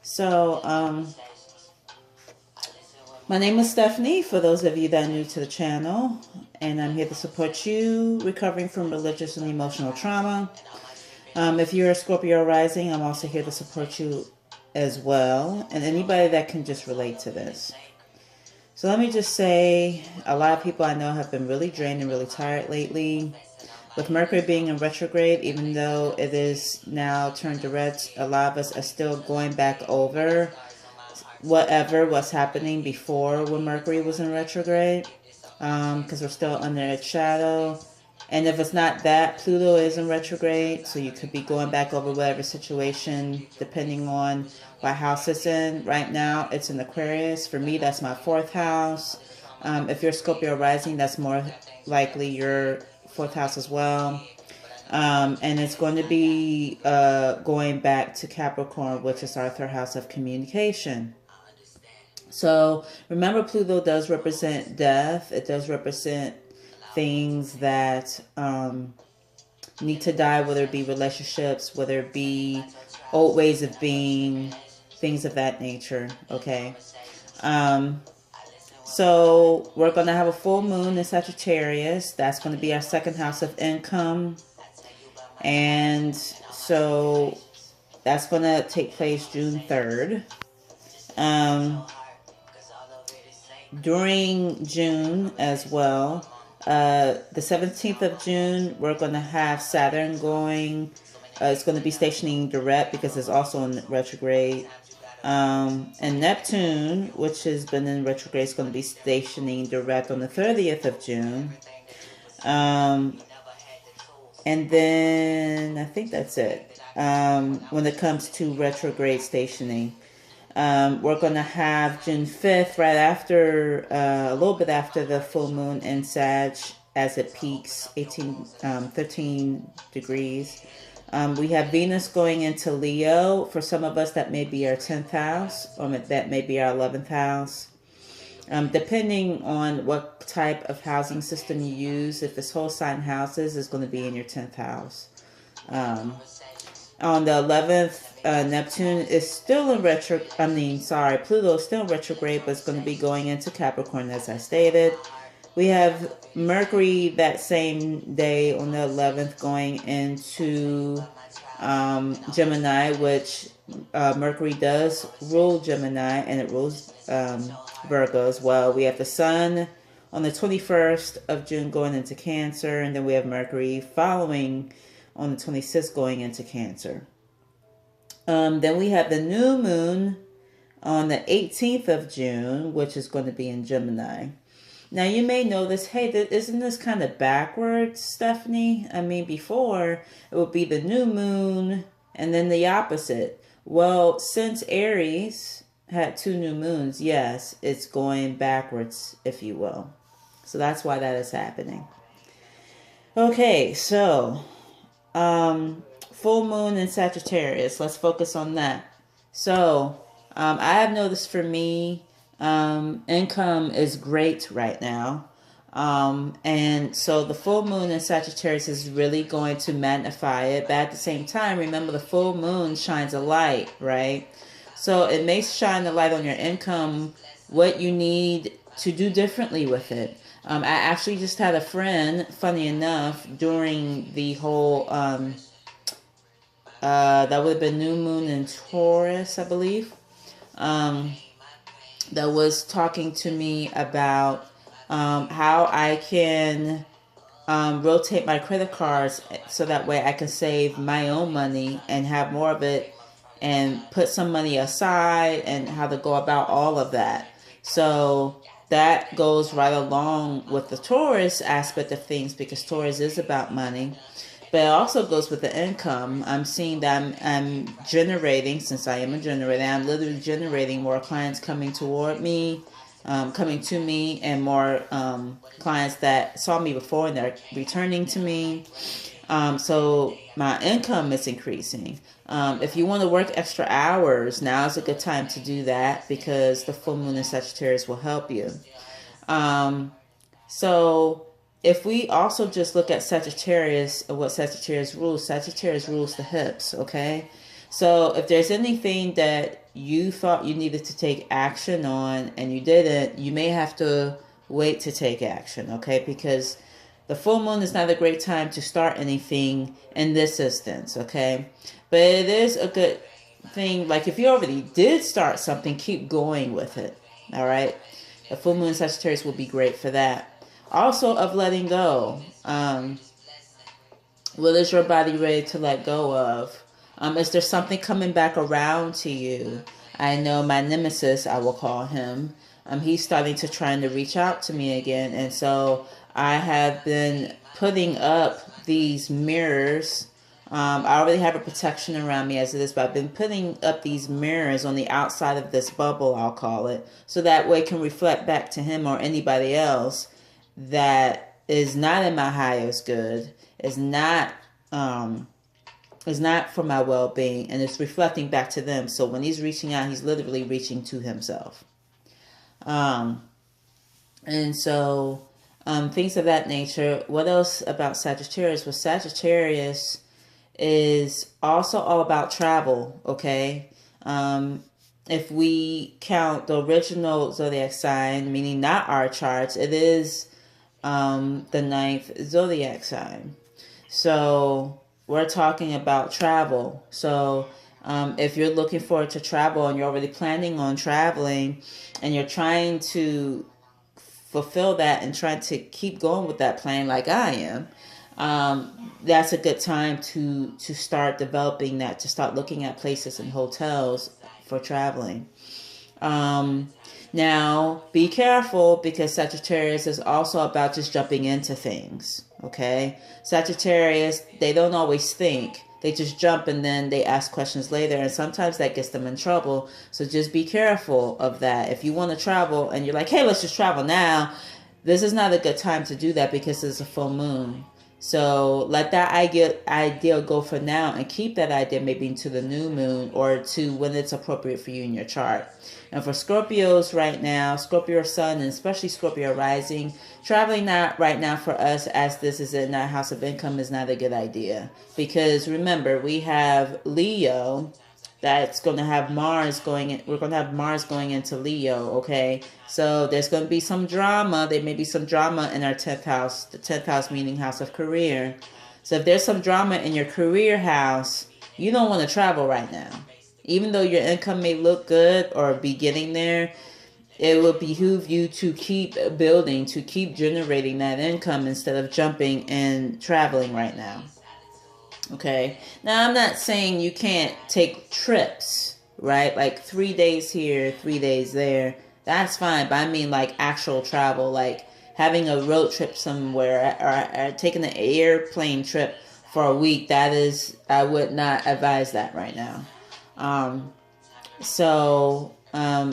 So, my name is Stephanie, for those of you that are new to the channel, and I'm here to support you recovering from religious and emotional trauma. If you're a Scorpio Rising, I'm also here to support you as well, and anybody that can just relate to this. So let me just say, a lot of people I know have been really drained and really tired lately. With Mercury being in retrograde, even though it is now turned to red, a lot of us are still going back over what's happening before when Mercury was in retrograde, because we're still under its shadow. And if it's not that, Pluto is in retrograde, so you could be going back over whatever situation, depending on what house it's in. Right now, it's in Aquarius. For me, that's my 4th house. If you're Scorpio Rising, that's more likely your 4th house as well. And it's going to be going back to Capricorn, which is our 3rd house of communication. So remember, Pluto does represent death. It does represent things that need to die, whether it be relationships, whether it be old ways of being, things of that nature. Okay. So we're going to have a full moon in Sagittarius. That's going to be our 2nd house of income. And so that's going to take place June 3rd. During June as well, the 17th of June, we're going to have Saturn going. It's going to be stationing direct because it's also in retrograde. And Neptune, which has been in retrograde, is going to be stationing direct on the 30th of June. And then I think that's it. When it comes to retrograde stationing. We're going to have June 5th, right after, a little bit after the full moon in Sag, as it peaks 13 degrees. We have Venus going into Leo. For some of us, that may be our 10th house, or that may be our 11th house. Depending on what type of housing system you use, if it's whole sign houses, it's going to be in your 10th house. On the 11th, Neptune is still in Pluto is still in retrograde, but it's going to be going into Capricorn, as I stated. We have Mercury that same day on the 11th going into Gemini, which Mercury does rule Gemini, and it rules Virgo as well. We have the Sun on the 21st of June going into Cancer, and then we have Mercury following on the 26th going into Cancer. Then we have the new moon on the 18th of June, which is going to be in Gemini. Now, you may notice, hey, isn't this kind of backwards, Stephanie? I mean, before, it would be the new moon and then the opposite. Well, since Aries had 2 new moons, yes, it's going backwards, if you will. So that's why that is happening. Okay, so full moon in Sagittarius. Let's focus on that. So I have noticed for me, income is great right now. And so the full moon in Sagittarius is really going to magnify it. But at the same time, remember, the full moon shines a light, right? So it may shine the light on your income, what you need to do differently with it. I actually just had a friend, funny enough, during the whole, that would have been new moon in Taurus, I believe, that was talking to me about how I can rotate my credit cards so that way I can save my own money and have more of it and put some money aside, and how to go about all of that. So that goes right along with the Taurus aspect of things, because Taurus is about money. But it also goes with the income. I'm seeing that I'm generating, since I am a generator, I'm literally generating more clients coming toward me, coming to me, and more clients that saw me before and they're returning to me. So my income is increasing. If you want to work extra hours, now is a good time to do that, because the full moon in Sagittarius will help you. So if we also just look at Sagittarius, what Sagittarius rules the hips, okay? So if there's anything that you thought you needed to take action on and you didn't, you may have to wait to take action, okay? Because the full moon is not a great time to start anything in this instance, okay? But it is a good thing. Like if you already did start something, keep going with it, all right? The full moon Sagittarius will be great for that. Also of letting go. What is your body ready to let go of? Is there something coming back around to you? I know my nemesis, I will call him. He's starting to trying to reach out to me again. And so I have been putting up these mirrors. I already have a protection around me as it is, but I've been putting up these mirrors on the outside of this bubble, I'll call it, so that way it can reflect back to him or anybody else that is not in my highest good, is not for my well-being, and it's reflecting back to them. So when he's reaching out, he's literally reaching to himself. And so things of that nature. What else about Sagittarius? Well, Sagittarius is also all about travel, okay? If we count the original zodiac sign, meaning not our charts, it is the ninth zodiac sign. So we're talking about travel. So if you're looking forward to travel and you're already planning on traveling and you're trying to fulfill that and trying to keep going with that plan like I am, that's a good time to start developing that, to start looking at places and hotels for traveling. Now, be careful, because Sagittarius is also about just jumping into things, okay? Sagittarius, they don't always think. They just jump and then they ask questions later, and sometimes that gets them in trouble. So just be careful of that. If you want to travel and you're like, hey, let's just travel now, this is not a good time to do that because it's a full moon. So let that idea go for now and keep that idea maybe into the new moon or to when it's appropriate for you in your chart. And for Scorpios right now, Scorpio Sun and especially Scorpio Rising, traveling not right now for us, as this is in our house of income, is not a good idea. Because remember, we have Leo that's going to have Mars going in. We're going to have Mars going into Leo, okay? So there's going to be some drama. There may be some drama in our 10th house, the 10th house meaning house of career. So if there's some drama in your career house, you don't want to travel right now. Even though your income may look good or be getting there, it will behoove you to keep building, to keep generating that income instead of jumping and traveling right now. Okay. Now, I'm not saying you can't take trips, right? Like 3 days here, 3 days there. That's fine. But I mean like actual travel, like having a road trip somewhere or taking an airplane trip for a week. That is, I would not advise that right now.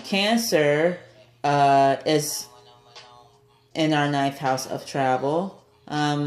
Cancer is in our 9th house of travel.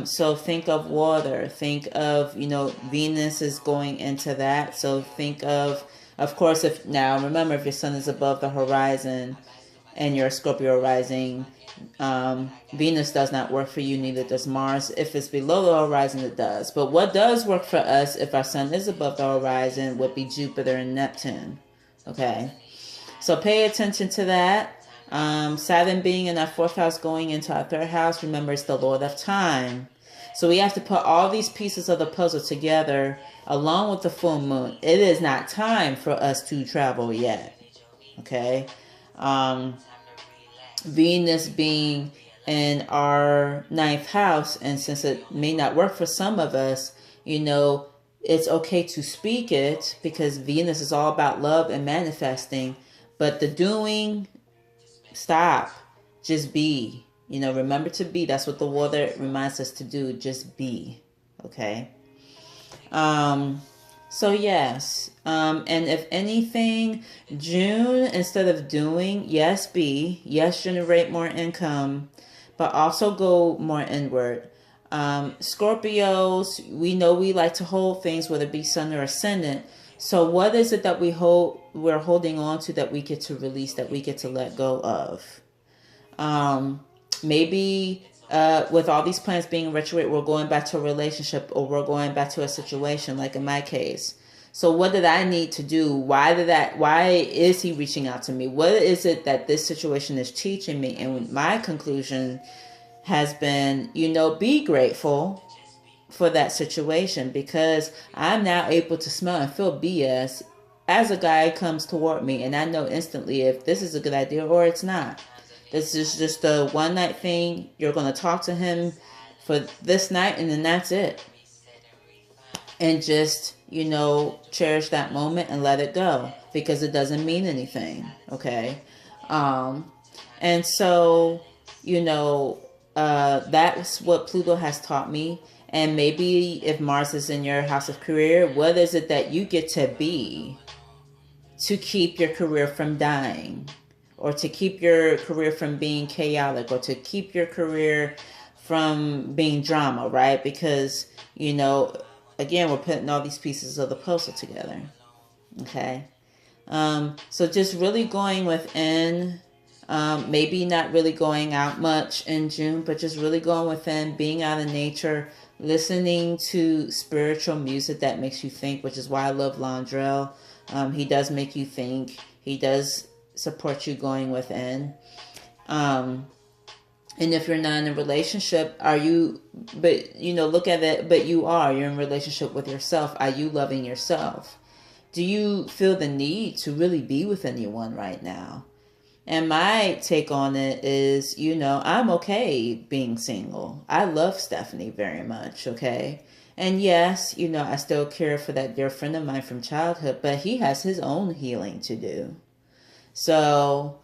So think of water, think of, Venus is going into that. So think of course, remember, if your sun is above the horizon and you're a Scorpio rising, Venus does not work for you, neither does Mars. If it's below the horizon, it does. But what does work for us if our sun is above the horizon would be Jupiter and Neptune. Okay, so pay attention to that. Saturn being in our 4th house going into our 3rd house, remember, it's the Lord of time. So we have to put all these pieces of the puzzle together along with the full moon. It is not time for us to travel yet. Okay. Venus being in our 9th house, and since it may not work for some of us, it's okay to speak it, because Venus is all about love and manifesting. But the doing, stop. Just be. Remember to be. That's what the water reminds us to do. Just be. Okay. So yes. And if anything, June, instead of doing, yes, be. Yes, generate more income. But also go more inward. Scorpios, we know we like to hold things, whether it be sun or ascendant. So what is it that we're holding on to, that we get to release, that we get to let go of? Maybe with all these planets being retrograde, we're going back to a relationship, or we're going back to a situation, like in my case. So what did I need to do? Why is he reaching out to me? What is it that this situation is teaching me? And my conclusion has been, be grateful for that situation, because I'm now able to smell and feel BS as a guy comes toward me, and I know instantly if this is a good idea or it's not. This is just a one night thing. You're going to talk to him for this night, and then that's it. And just, cherish that moment and let it go, because it doesn't mean anything. Okay. And so, that's what Pluto has taught me. And maybe if Mars is in your house of career, what is it that you get to be to keep your career from dying, or to keep your career from being chaotic, or to keep your career from being drama, right? Because, again, we're putting all these pieces of the puzzle together. Okay. So just really going within, maybe not really going out much in June, but just really going within, being out in nature, listening to spiritual music that makes you think, which is why I love Londrell. He does make you think. He does support you going within. And if you're not in a relationship, look at it, but you're in a relationship with yourself. Are you loving yourself? Do you feel the need to really be with anyone right now? And my take on it is, I'm okay being single. I love Stephanie very much, okay? And yes, I still care for that dear friend of mine from childhood, but he has his own healing to do. So,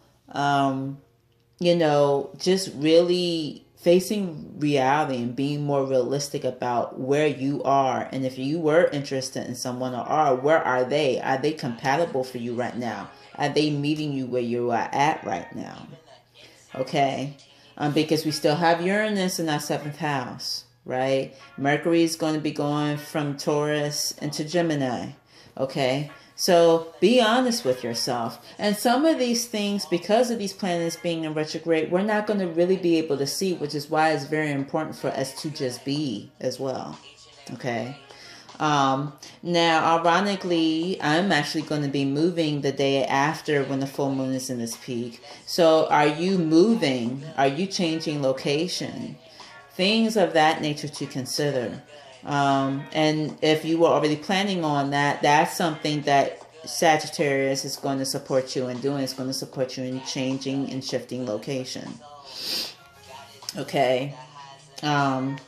just really facing reality and being more realistic about where you are. And if you were interested in someone where are they? Are they compatible for you right now? Are they meeting you where you are at right now? Okay. Because we still have Uranus in our 7th house, right? Mercury is going to be going from Taurus into Gemini. Okay. So be honest with yourself. And some of these things, because of these planets being in retrograde, we're not going to really be able to see, which is why it's very important for us to just be as well. Okay. Now, ironically, I'm actually going to be moving the day after when the full moon is in its peak. So are you moving? Are you changing location? Things of that nature to consider. And if you were already planning on that, that's something that Sagittarius is going to support you in doing. It's going to support you in changing and shifting location. Okay.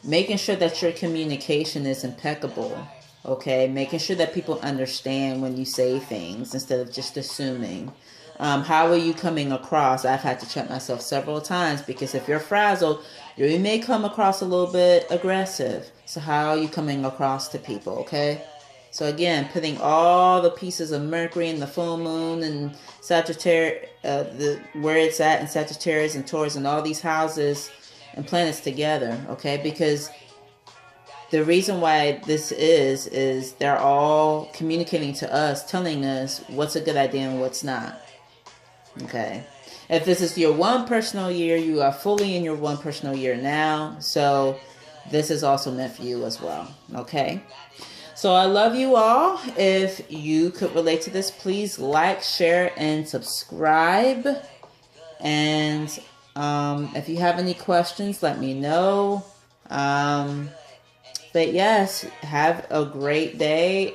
Making sure that your communication is impeccable. Okay. Making sure that people understand when you say things instead of just assuming. How are you coming across? I've had to check myself several times, because if you're frazzled, you may come across a little bit aggressive. So how are you coming across to people? Okay. So again, putting all the pieces of Mercury and the full moon and Sagittarius, where it's at in Sagittarius and Taurus and all these houses and planets together. Okay. Because the reason why this is they're all communicating to us, telling us what's a good idea and what's not. Okay. If this is your one personal year, you are fully in your one personal year now. So this is also meant for you as well. Okay. So I love you all. If you could relate to this, please like, share, and subscribe. And if you have any questions, let me know. But yes, have a great day.